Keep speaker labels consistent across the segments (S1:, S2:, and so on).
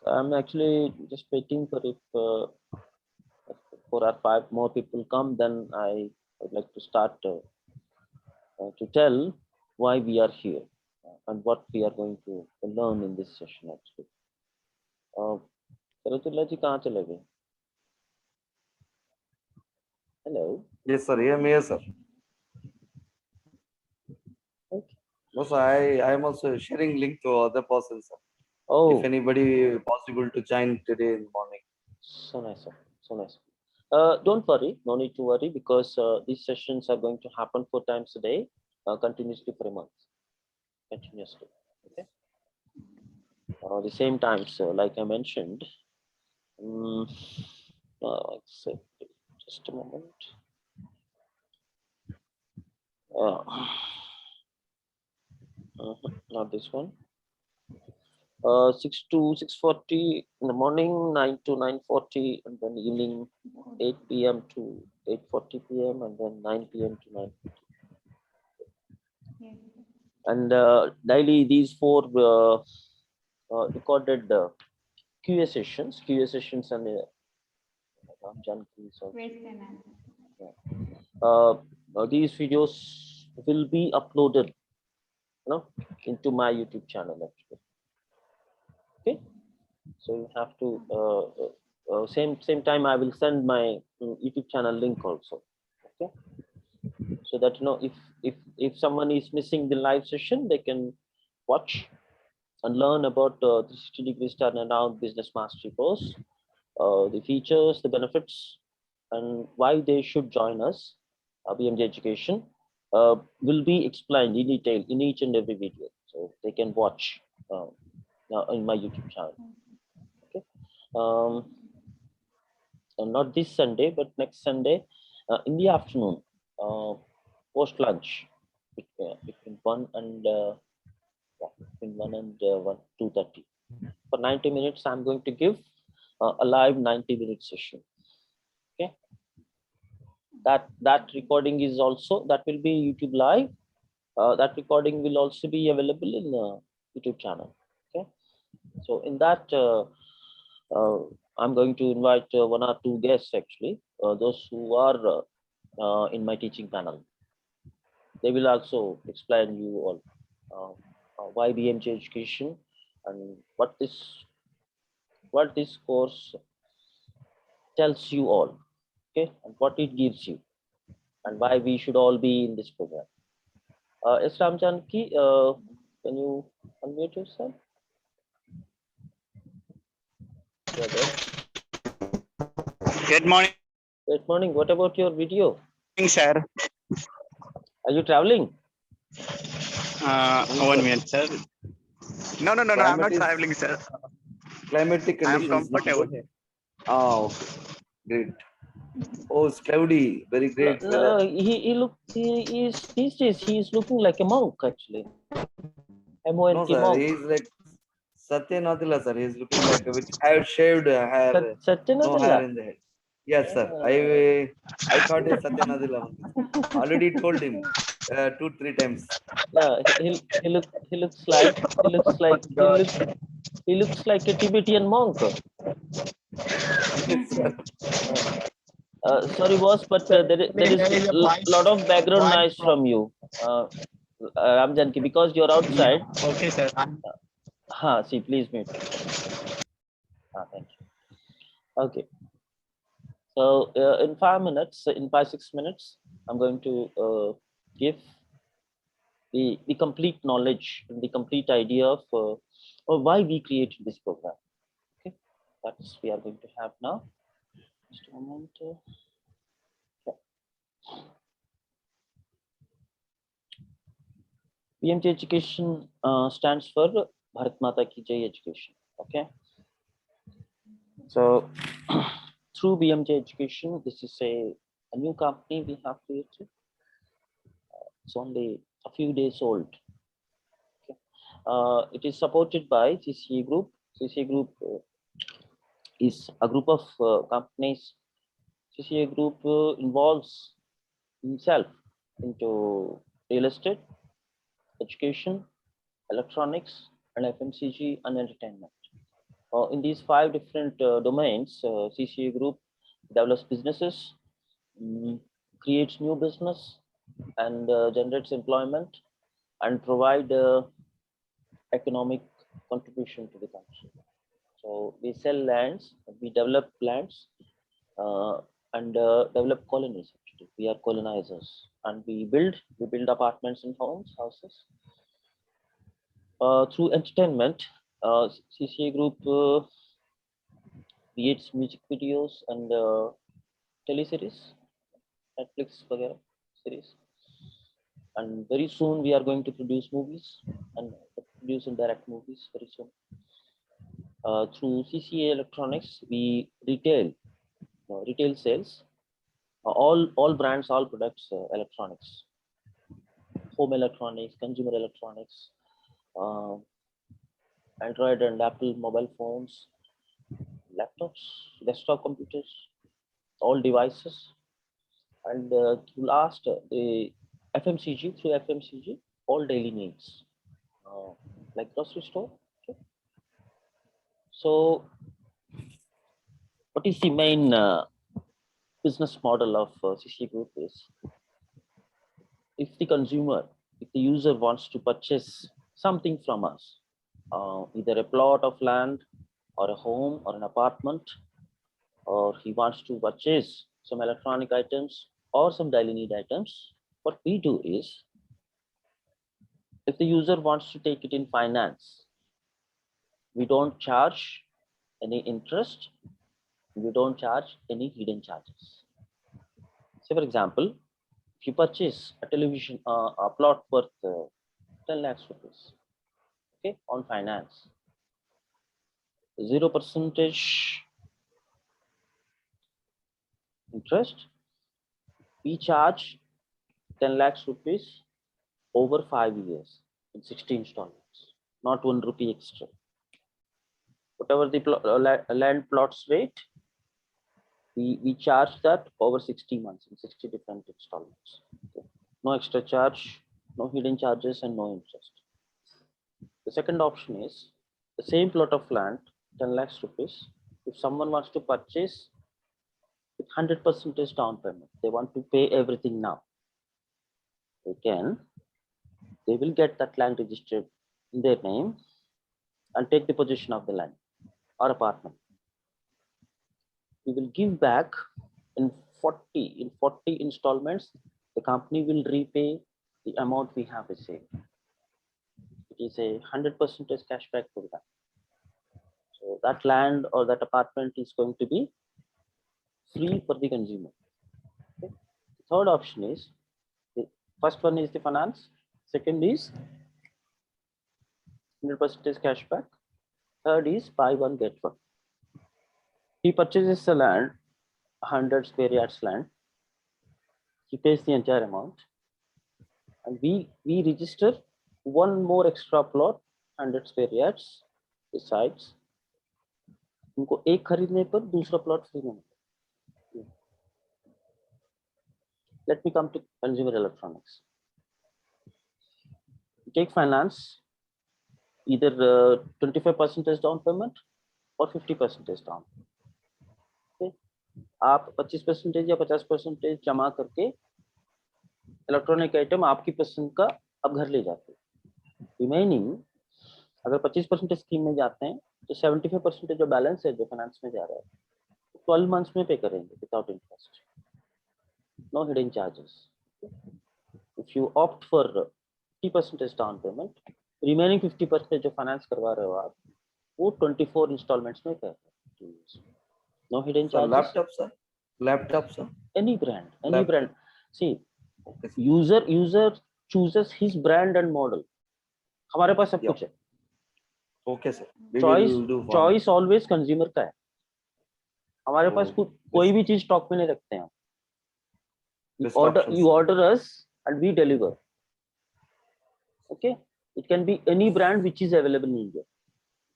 S1: I'm actually just waiting for if 4 or 5 more people come, then I would like to start to tell why we are here and what we are going to learn in this session actually. Saratullah ji kahan chale gaye? Hello.
S2: Yes, sir. Yes, sir.
S1: Okay.
S2: No, sir. I am also sharing link to other persons, sir.
S1: Oh,
S2: If anybody possible to join today in the morning.
S1: so nice, sir. So nice. Don't worry, no need to worry because these sessions are going to happen 4 times a day, continuously for a month, continuously. Okay. The same times, like I mentioned. Except just a moment. Uh, Not this one. 6 to 6:40 in the morning, 9 to 9:40, and then evening 8 p.m. to 8:40 p.m. and then 9 p.m. to 9. And daily these 4 recorded QA sessions, and these videos will be uploaded, into my YouTube channel actually. Okay, so you have to same time I will send my YouTube channel link also. Okay, so that if someone is missing the live session, they can watch and learn about 360-degree turnaround business mastery course, the features, the benefits, and why they should join us. BMJ Education will be explained in detail in each and every video, so they can watch in my YouTube channel. Okay, and not this Sunday, but next Sunday in the afternoon, post lunch, between 1 and 2:30. For 90 minutes, I'm going to give a live 90-minute session. Okay, that recording is also, that will be YouTube live. That recording will also be available in the YouTube channel. Okay, so in that I'm going to invite 1 or 2 guests actually, those who are in my teaching panel. They will also explain you all why BMJ Education and what this course tells you all, okay, and what it gives you, and why we should all be in this program. Islam Janki, can you unmute yourself? Yeah, there.
S3: Good morning,
S1: Good morning. What about your video?
S3: sir.
S1: Are you traveling?
S3: 1 minute, sir. No, I'm not traveling, sir.
S2: Climatic
S3: I am
S2: conditions.
S3: comfortable here.
S2: Okay. Great. Oh, it's cloudy. Very great
S1: No,
S2: weather.
S1: he is these days he is looking like a monk actually.
S2: No,
S1: MONK
S2: sir.
S1: monk.
S2: He's like Satya Nadella, sir. He's looking like with shaved hair, no
S1: Satyanadilla.
S2: hair in the head. Yes, sir. I thought he's Satya Nadella. Already told him 2-3 times.
S1: Yeah, he looks like he looks like a Tibetan monk.
S2: Yes, sir.
S1: Sorry, boss, but there is a lot of background noise from you, Ramjanki, because you're outside.
S3: Okay, sir.
S1: See, please mute. Thank you. Okay. So in 5 minutes, in 5-6 minutes, I'm going to give the complete knowledge and the complete idea of why we created this program. Okay, that's we are going to have now. Just a moment. BMJ Education stands for Bharat Mata Ki Jai Education. Okay, so through BMJ Education, this is a new company we have created. It's only a few days old. Okay. It is supported by CCA Group. CCA Group is a group of companies. CCA Group involves himself into real estate, education, electronics, and FMCG and entertainment. In these 5 different domains, CCA Group develops businesses, creates new business, and generates employment, and provide economic contribution to the country. So we sell lands, we develop lands, and develop colonies. Actually, we are colonizers, and we build apartments and houses. Through entertainment, CCA Group creates music videos and teleseries, Netflix वगैरह series, and very soon we are going to produce movies and produce and direct movies very soon. Through CCA Electronics, we retail sales, all brands, all products, electronics, home electronics, consumer electronics, Android and Apple mobile phones, laptops, desktop computers, all devices, and the FMCG, through FMCG, all daily needs, like grocery store. Okay. So, what is the main business model of CCA Group is, if the user wants to purchase something from us, either a plot of land or a home or an apartment, or he wants to purchase some electronic items or some daily need items, what we do is, if the user wants to take it in finance, we don't charge any interest, we don't charge any hidden charges. Say for example, if you purchase a television, a plot worth 10 lakhs rupees, okay, on finance, 0% interest, we charge 10 lakhs rupees over 5 years in 60 installments, not 1 rupee extra. Whatever the land plots rate, we charge that over 60 months in 60 different installments. Okay. No extra charge, no hidden charges, and no interest. The second option is the same plot of land, 10 lakhs rupees. If someone wants to purchase with 100% down payment, they want to pay everything now, they will get that land registered in their name and take the possession of the land or apartment. We will give back in 40 installments. The company will repay the amount we have received. It is a 100% cashback program. So that land or that apartment is going to be free for the consumer. Okay. The third option is, the first one is the finance, second is 100% cashback, third is buy one get one. He purchases the land, 100 square yards land, he pays the entire amount, and we register one more extra plot, 100 square yards besides. उनको एक खरीदने पर दूसरा plot free में. Let me come to consumer electronics. Take finance, either 25% down payment or 50% down. Okay. आप 25% या 50% जमा करके इलेक्ट्रॉनिक आइटम आपकी पसंद का आप घर ले जाते हैं. रिमेनिंग अगर 25% स्कीम में जाते हैं तो 75% जो बैलेंस है जो फाइनेंस में जा रहा है 12 मंथ्स में पे करेंगे without interest, no hidden charges. If you opt for 50% down payment, remaining 50% जो फाइनेंस करवा रहे हो आप वो 24 इंस्टॉलमेंट्स में पे करें. No hidden charges.
S2: Laptop sir,
S1: any brand. See, okay, user chooses his brand and model. हमारे पास सब कुछ है.
S2: Okay sir.
S1: Choice always consumer का है. हमारे पास कोई भी चीज स्टॉक में नहीं रखते हैं. You order us and we deliver. Okay, it can be any brand which is available in India.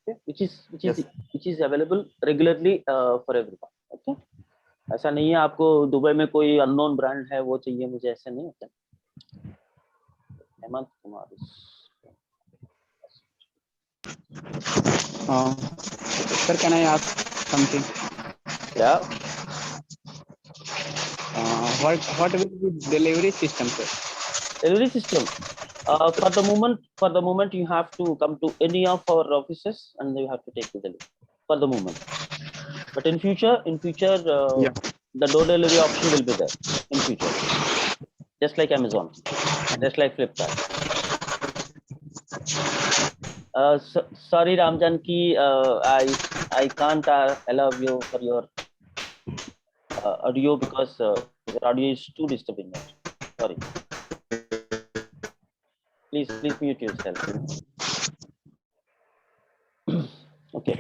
S1: Okay, which is available regularly for everyone. Okay, ऐसा नहीं है आपको दुबई में कोई अननोन ब्रांड है वो चाहिए मुझे, ऐसा नहीं होता. Hemant Kumar.
S4: Sir, can I ask something?
S1: Yeah.
S4: What will be delivery system, sir?
S1: Delivery system. For the moment, you have to come to any of our offices and you have to take the delivery. For the moment, but in future,
S4: Yeah.
S1: the door delivery option will be there in future, just like Amazon, just like Flipkart. Sorry, Ramjanki, I can't allow you for your audio because your audio is too disturbing. Sorry. Please mute yourself. Okay.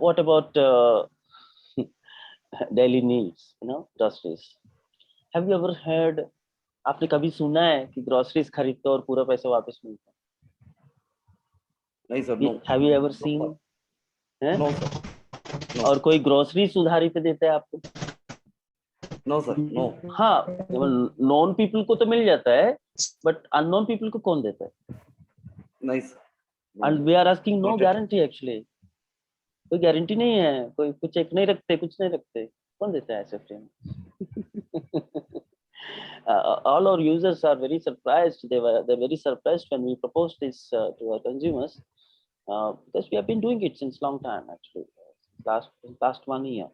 S1: What about daily needs? Groceries. Have you ever heard? आपने कभी सुना है कि groceries खरीदते और पूरा पैसा वापस मिलता है?
S2: नहीं sir, no.
S1: Have you ever seen?
S2: No sir, no.
S1: और कोई groceries उधारी पे देता है आपको?
S2: No sir, no.
S1: हाँ, नॉन पीपल को तो मिल जाता है, बट अननोन पीपल को कौन देता है?
S2: नहीं sir.
S1: And we are asking no guarantee actually, कोई गारंटी नहीं है, कोई कुछ एक नहीं रखते, कुछ नहीं रखते, कौन देता है ऐसे फ्री में? All our users are very surprised. They're very surprised when we propose this to our consumers, because we have been doing it since long time actually, last 1 year.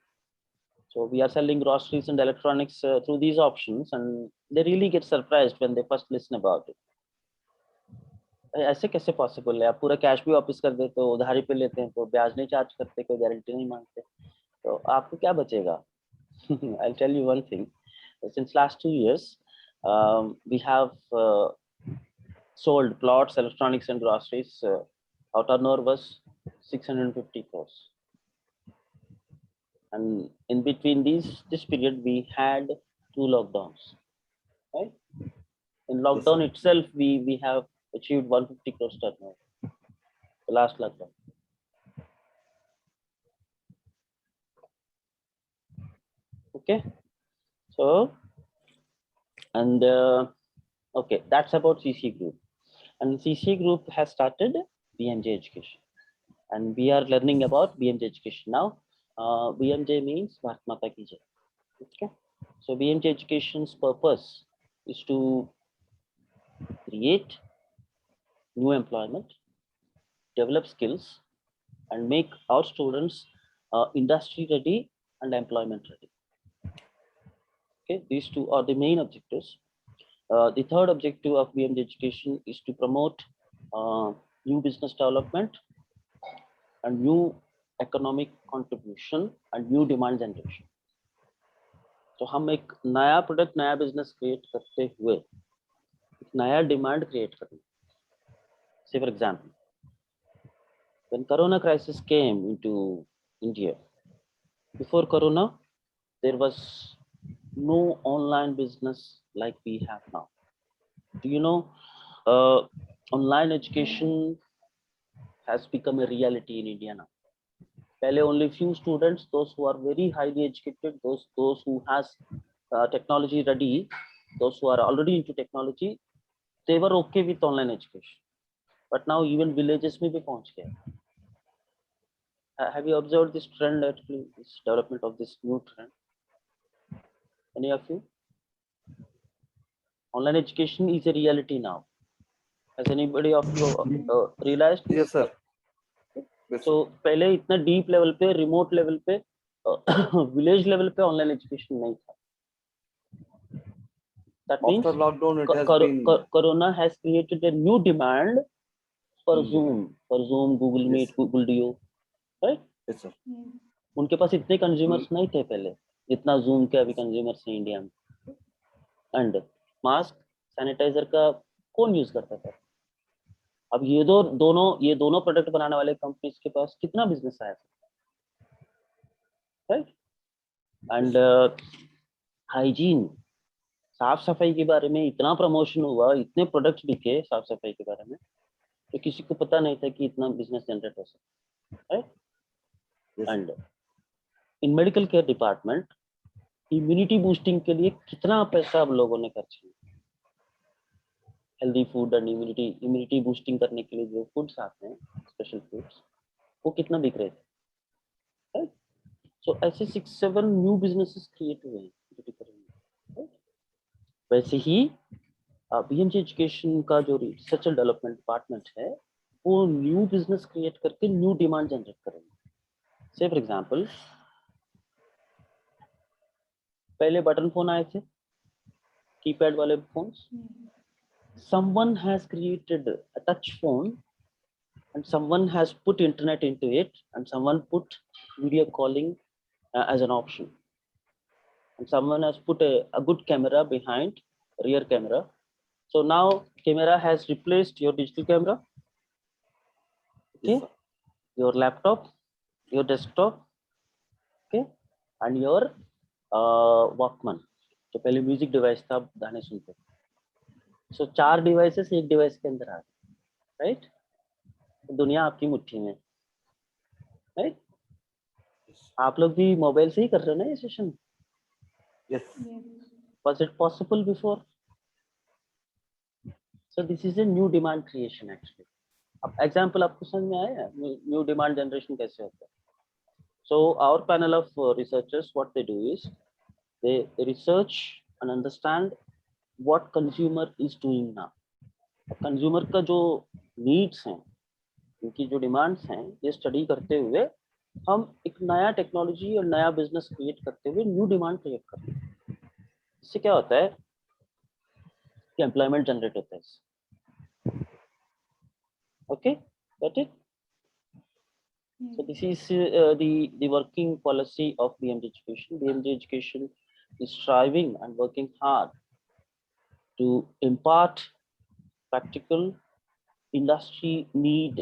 S1: So we are selling groceries and electronics through these options, and they really get surprised when they first listen about it. ऐसे कैसे possible है? आप पूरा cash भी वापस कर देते हो, उधारी पे लेते हैं तो ब्याज नहीं चार्ज करते, कोई गारंटी नहीं मांगते, तो आपको क्या बचेगा? I'll tell you one thing. Since last 2 years, we have sold plots, electronics, and groceries. Our turnover was 650 crores. And in between this period, we had 2 lockdowns. Right? In lockdown itself, we have achieved 150 crores turnover. The last lockdown. Okay. So, and okay, that's about CC Group. And CC Group has started BMJ Education, and we are learning about BMJ Education now. BMJ means Bharat Mata Ki Jai. Okay. So BMJ Education's purpose is to create new employment, develop skills, and make our students industry ready and employment ready. Okay, these two are the main objectives. The third objective of BMJ Education is to promote new business development and new economic contribution and new demand generation. तो हम एक नया product, नया business create करते हुए एक नया demand create करना. Say for example, when Corona crisis came into India, before Corona, there was no online business like we have now. Do you know, online education has become a reality in India now. Pehle only few students, those who are very highly educated, those who has technology ready, those who are already into technology, they were okay with online education. But now even villages में भी पहुंच गया. Have you observed this trend actually, this development of this new trend? Any of you? Online education is a reality now. Has anybody of you realized this?
S2: Yes, sir. Yes,
S1: So पहले इतना deep level पे, remote level पे, village level पे online education नहीं था. That means
S2: after lockdown, it has been.
S1: Corona has created a new demand for Zoom, Google Meet, Google Duo, right?
S2: Yes, sir.
S1: उनके पास इतने consumers नहीं थे पहले, जितना Zoom के अभी consumers हैं इंडिया में. And mask, sanitizer का कौन यूज करता था? अब ये दोनों प्रोडक्ट बनाने वाले कंपनीज के पास कितना बिजनेस आया, राइट? एंड हाइजीन, साफ सफाई के बारे में इतना प्रमोशन हुआ, इतने प्रोडक्ट्स बिके साफ सफाई के बारे में, तो किसी को पता नहीं था कि इतना बिजनेस जनरेट हो सकता, right? And in medical care department, immunity boosting के लिए कितना पैसा अब लोगों ने खर्च किया. Healthy food and immunity boosting करने के लिए जो फूड्स आते हैं, स्पेशल फूड्स, वो कितना बिक रहे थे, राइट? सो ऐसे 6-7 न्यू बिजनेसेस क्रिएट हुए हैं BTK में, right? वैसे ही BMG एजुकेशन का जो रिसर्च एंड डेवलपमेंट डिपार्टमेंट है वो न्यू बिजनेस क्रिएट करके न्यू डिमांड जनरेट करेंगे। से फॉर एग्जांपल पहले बटन फोन आए थे, कीपैड वाले phones, someone has created a touch phone and someone has put internet into it and someone put video calling as an option and someone has put a good camera behind, rear camera. So now camera has replaced your digital camera, okay,
S2: Yes, sir.
S1: your laptop, your desktop, okay, and your Walkman, जो पहले music device था, आप गाने सुनते थे। सो 4 devices एक device के अंदर आ गए, राइट? दुनिया आपकी मुट्ठी में, राइट? आप लोग भी मोबाइल से ही कर रहे हो ना ये session?
S2: Yes.
S1: Was it possible before? So this is a new demand creation actually. अब एग्जांपल आपको समझ में आया न्यू डिमांड जनरेशन कैसे होता है? So our panel of researchers, what they do is they research and understand what consumer is doing now. Consumer का जो नीड्स हैं, उनकी जो डिमांड्स हैं, ये स्टडी करते हुए हम एक नया टेक्नोलॉजी और नया बिजनेस क्रिएट करते हुए न्यू डिमांड क्रिएट करते हैं। इससे क्या होता है कि एम्प्लॉयमेंट जनरेट होता है। Okay, got it? So this is the working policy of BMG Education. BMG Education is striving and working hard to impart practical industry need.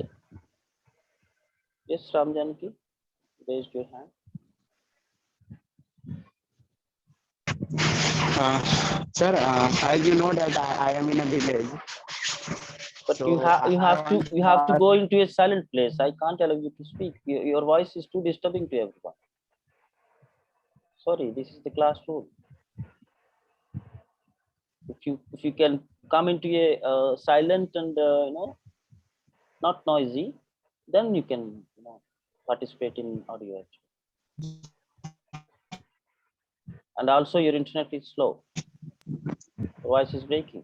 S1: Yes, Ram Janaki, raise your hand.
S4: Sir, as you know that I am in a village.
S1: But
S4: So
S1: you
S4: I
S1: have to go into a silent place. I can't allow you to speak. Your voice is too disturbing to everyone. Sorry, this is the class rule. If you can come into a silent and not noisy, then you can participate in audio. And also your internet is slow. The voice is breaking.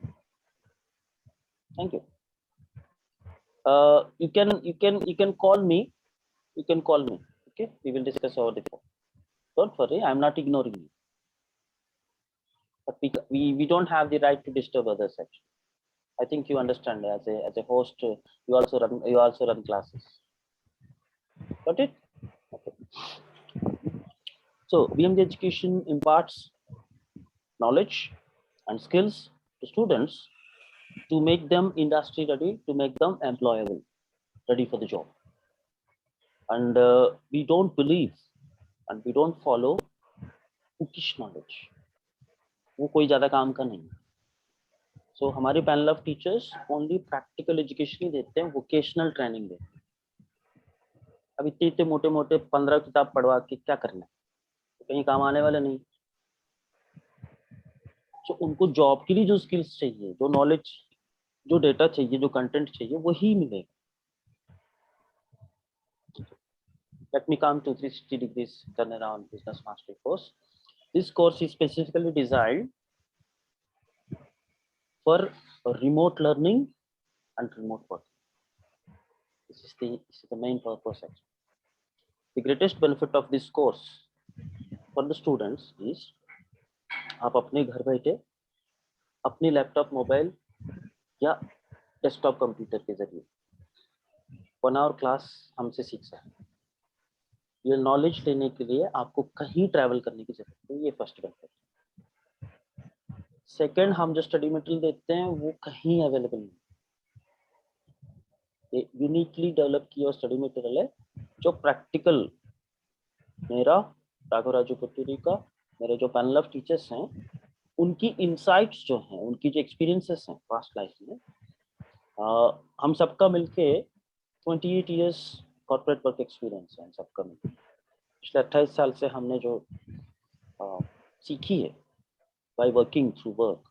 S1: Thank you. You can call me. You can call me. Okay, we will discuss over the phone. Don't worry, I'm not ignoring you. But we don't have the right to disturb others actually. I think you understand. As a host, you also run classes. Got it? Okay. So BMG Education imparts knowledge and skills to students to make them industry ready, to make them employable, ready for the job. And we don't believe and we don't follow bookish knowledge. वो कोई ज्यादा काम का नहीं। So हमारे panel of teachers only practical education ही देते हैं, वोकेशनल ट्रेनिंग देते हैं। अब इतने मोटे मोटे 15 किताब पढ़वा के क्या करना है, तो कहीं काम आने वाला नहीं। तो उनको जॉब के लिए जो स्किल्स चाहिए, जो नॉलेज, जो डेटा चाहिए, जो कंटेंट चाहिए, वही मिलेगा। Let me come to 360 degrees turnaround business mastery course. This course is specifically designed for remote learning and remote work. This is the main purpose actually. The greatest benefit of this course for the students is आप अपने घर बैठे अपनी laptop, mobile या desktop computer के जरिए 1 our class हमसे सीख सकते हैं। ये नॉलेज लेने के लिए आपको कहीं ट्रैवल करने की जरूरत नहीं, ये फर्स्ट बेनिफिट। सेकंड, हम जो स्टडी मटेरियल देते हैं वो कहीं अवेलेबल नहीं, ये यूनिकली डेवलप किया स्टडी मटेरियल है जो प्रैक्टिकल मेरा, राघव राजू पुतुरी का, मेरे जो पैनल ऑफ टीचर्स हैं, उनकी इंसाइट्स जो हैं, उनकी जो एक्सपीरियंसेस हैं पास्ट लाइफ में, हम सबका मिलके 28 इयर्स कॉर्पोरेट वर्क एक्सपीरियंस है सबका मिलके। पिछले 28 साल से हमने जो सीखी है बाय वर्किंग थ्रू वर्क,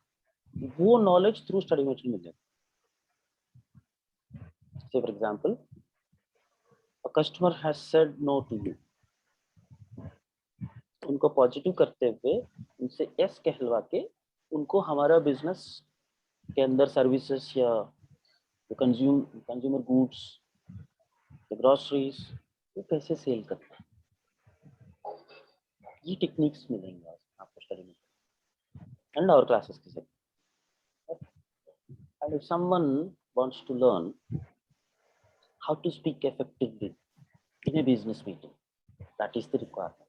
S1: वो नॉलेज थ्रू स्टडी मटेरियल मिलेगा। Say for example, a customer has said no to you, उनको पॉजिटिव करते हुए उनसे यस कहलवा के उनको हमारा बिजनेस के अंदर सर्विसेज या कंज्यूमर गुड्स, ग्रोसरीज, वो कैसे सेल करते हैं, ये टेक्निक्स मिलेंगे आपको स्टडी में एंड और क्लासेस के साथ. And if someone wants to learn how to speak effectively in a business meeting, that is the requirement.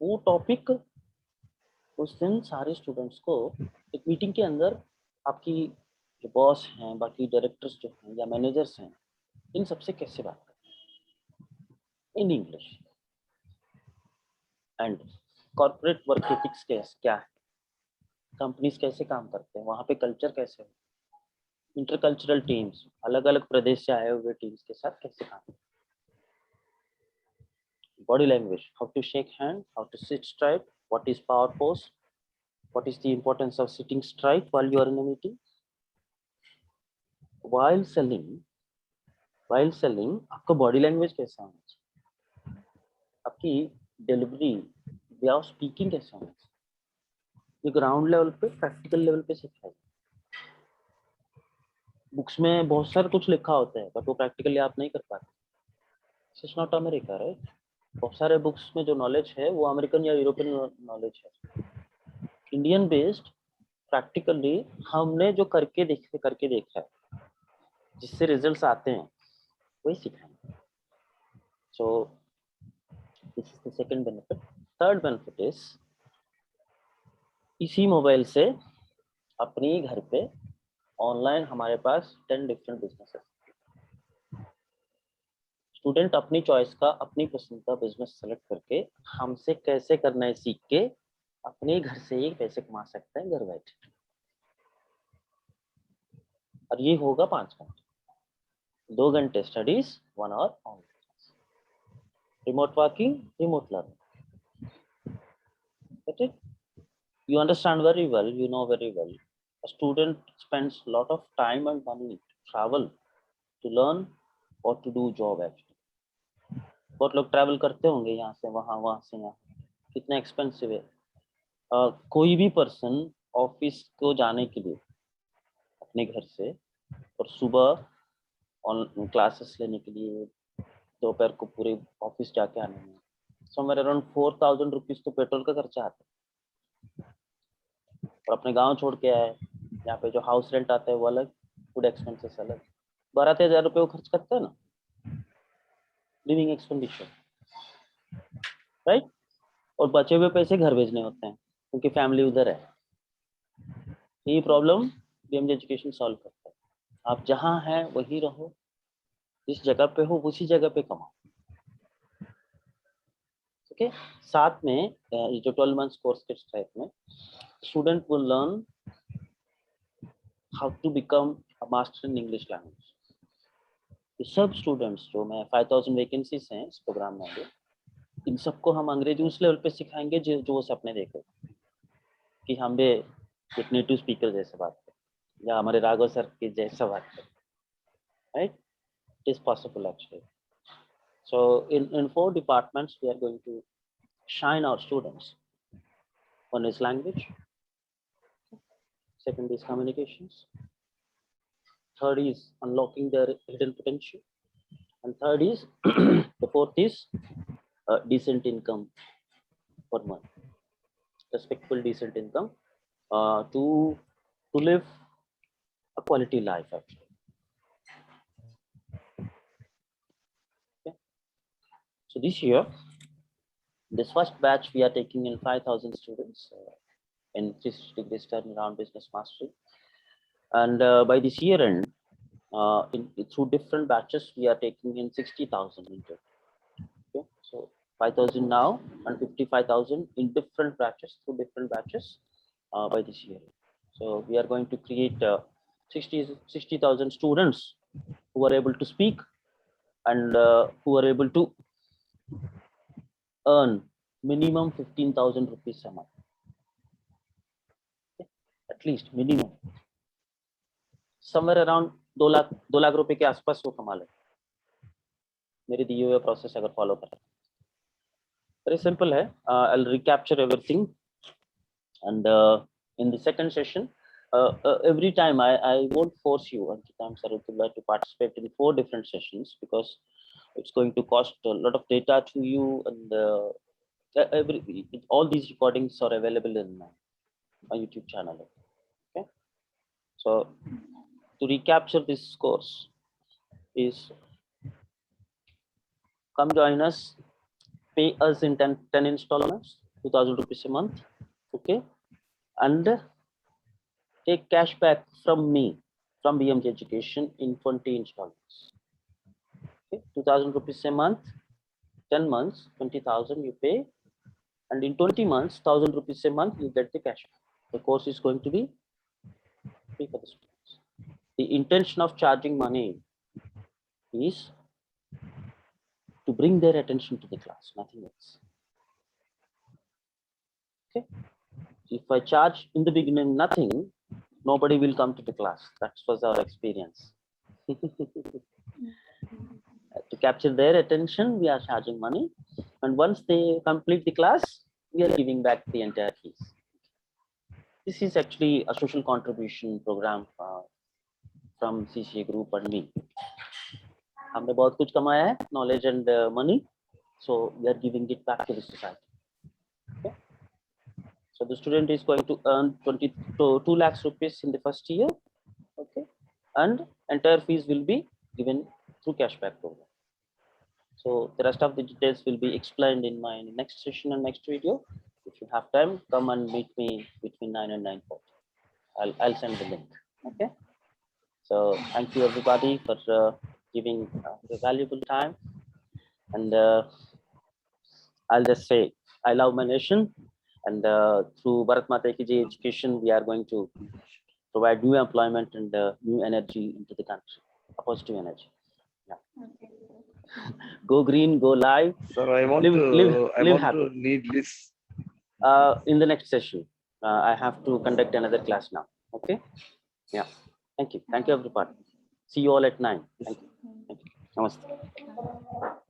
S1: वो टॉपिक उस दिन सारे स्टूडेंट्स को एक मीटिंग के अंदर आपकी जो बॉस हैं, बाकी डायरेक्टर्स जो हैं या मैनेजर्स हैं, इन सबसे कैसे बात करें in English. And corporate work ethics क्या है, कंपनीज कैसे काम करते हैं, वहाँ पे कल्चर कैसे है, इंटरकल्चरल टीम्स, अलग अलग प्रदेश से आए हुए टीम्स के साथ कैसे काम करते हैं. Body language, how to shake hand, how to sit straight, what is power pose, what is the importance of sitting straight while you are in a meeting. While selling आपका बॉडी लैंग्वेज कैसा होना चाहिए, आपकी delivery way of speaking कैसा होना चाहिए, ये ground level पे प्रैक्टिकल लेवल पे सिखाया. बुक्स में बहुत सारा कुछ लिखा होता है बट वो प्रैक्टिकली आप नहीं कर पाते. This is not America, right. बहुत सारे बुक्स में जो नॉलेज है वो अमेरिकन या यूरोपियन नॉलेज है. इंडियन बेस्ड प्रैक्टिकली हमने जो करके देखा है, जिससे रिजल्ट्स आते हैं वही सिखाएंगे. So this is the second benefit. Third benefit is इसी मोबाइल से अपने घर पे ऑनलाइन हमारे पास 10 डिफरेंट बिजनेसेस. स्टूडेंट अपनी चॉइस का, अपनी पसंद का बिजनेस सेलेक्ट करके हमसे कैसे करना है सीख के अपने घर से ही पैसे कमा सकते हैं घर बैठे. और ये होगा 5 घंटे, 2 घंटे studies, 1 hour online. Remote working, remote learning. Get it? You understand very well, you know very well. A student spends a lot of time and money to travel to learn or to do job actually. बहुत लोग travel करते होंगे यहाँ से वहाँ से यहाँ, कितना एक्सपेंसिव है. कोई भी पर्सन ऑफिस को जाने के लिए अपने घर से और सुबह ऑन क्लासेस लेने के लिए दोपहर को पूरे ऑफिस जाके आने में समवेयर अराउंड 4,000 रुपीज तो पेट्रोल का खर्चा आता है. और अपने गांव छोड़ के आए, यहाँ पे जो हाउस रेंट आता है वो अलग, फूड एक्सपेंसेस अलग, 12,000 रुपये वो खर्च करते हैं ना, लिविंग एक्सपेंडिचर, राइट. और बचे हुए पैसे घर भेजने होते हैं क्योंकि फैमिली उधर है. ये प्रॉब्लम बीएमजे एजुकेशन सॉल्व करता है. आप जहाँ हैं वहीं रहो, जिस जगह पे हो उसी जगह पे कमाओ. ओके. साथ में ये जो 12 मंथ्स कोर्स के टाइप में student will learn how to become a master in English language. सब स्टूडेंट्स जो मैं 5,000 वैकेंसीज हैं इस प्रोग्राम में, इन सबको हम अंग्रेजी उस लेवल पे सिखाएंगे जो वो सपने देखे कि हम भी एक नेटिव स्पीकर जैसे बात करें या हमारे राघव सर के जैसा बात करें, right. It is possible actually. So in 4 departments we are going to shine our students. One is language, second is communications, third is unlocking their hidden potential, and third is the fourth is decent income per month, respectful decent income to live a quality life actually. Okay. So this year, this first batch we are taking in 5,000 students in 360 degrees turnaround business mastery, and by this year end, through different batches we are taking in 60,000 into. Okay, so 5,000 now and 55,000 in different batches through different batches by this year. So we are going to create 60,000 students who are able to speak and who are able to earn minimum 15,000 rupees a month. Okay? At least minimum. Somewhere around 2 lakh रुपए के आसपास वो कमा ले, मेरे दिए हुए process अगर फॉलो करें। वेरी सिंपल है। I'll recapture everything, and in the second session, every time I won't force you, Ankita and Saratullah, to participate in 4 different sessions, because it's going to cost a lot of data to you, and all these recordings are available in my YouTube channel. Okay, so to recapture this course is, come join us, pay us in 10 installments, 2,000 rupees a month. Okay, and take cash back from me, from BMG Education, in 20 installments. Okay, 2,000 rupees a month, 10 months, 20,000 you pay, and in 20 months, 1,000 rupees a month, you get the cash back. The course is going to be free for the students. The intention of charging money is to bring their attention to the class, nothing else. Okay, if I charge in the beginning nothing, nobody will come to the class. That was our experience. To capture their attention, we are charging money, and once they complete the class, we are giving back the entire fees. This is actually a social contribution program from CCA Group and me. हमने बहुत कुछ कमाया है, knowledge and money, so we are giving it back to the society. Okay? So the student is going to earn 2 lakhs rupees in the first year. Okay, and entire fees will be given through cashback program. So the rest of the details will be explained in my next session and next video. If you have time, come and meet me between 9 and 9:40. I'll send the link. Okay. So thank you everybody for giving the valuable time. And I'll just say, I love my nation. And through Bharat Mata Ki Jai Education, we are going to provide new employment and new energy into the country, a positive energy. Yeah. Go green, go live.
S2: Sir, I want
S1: live happy.
S2: to need this.
S1: In the next session, I have to conduct another class now. Okay. Yeah. Thank you. Thank you, everybody. See you all at 9. Thank you. Thank you. Namaste.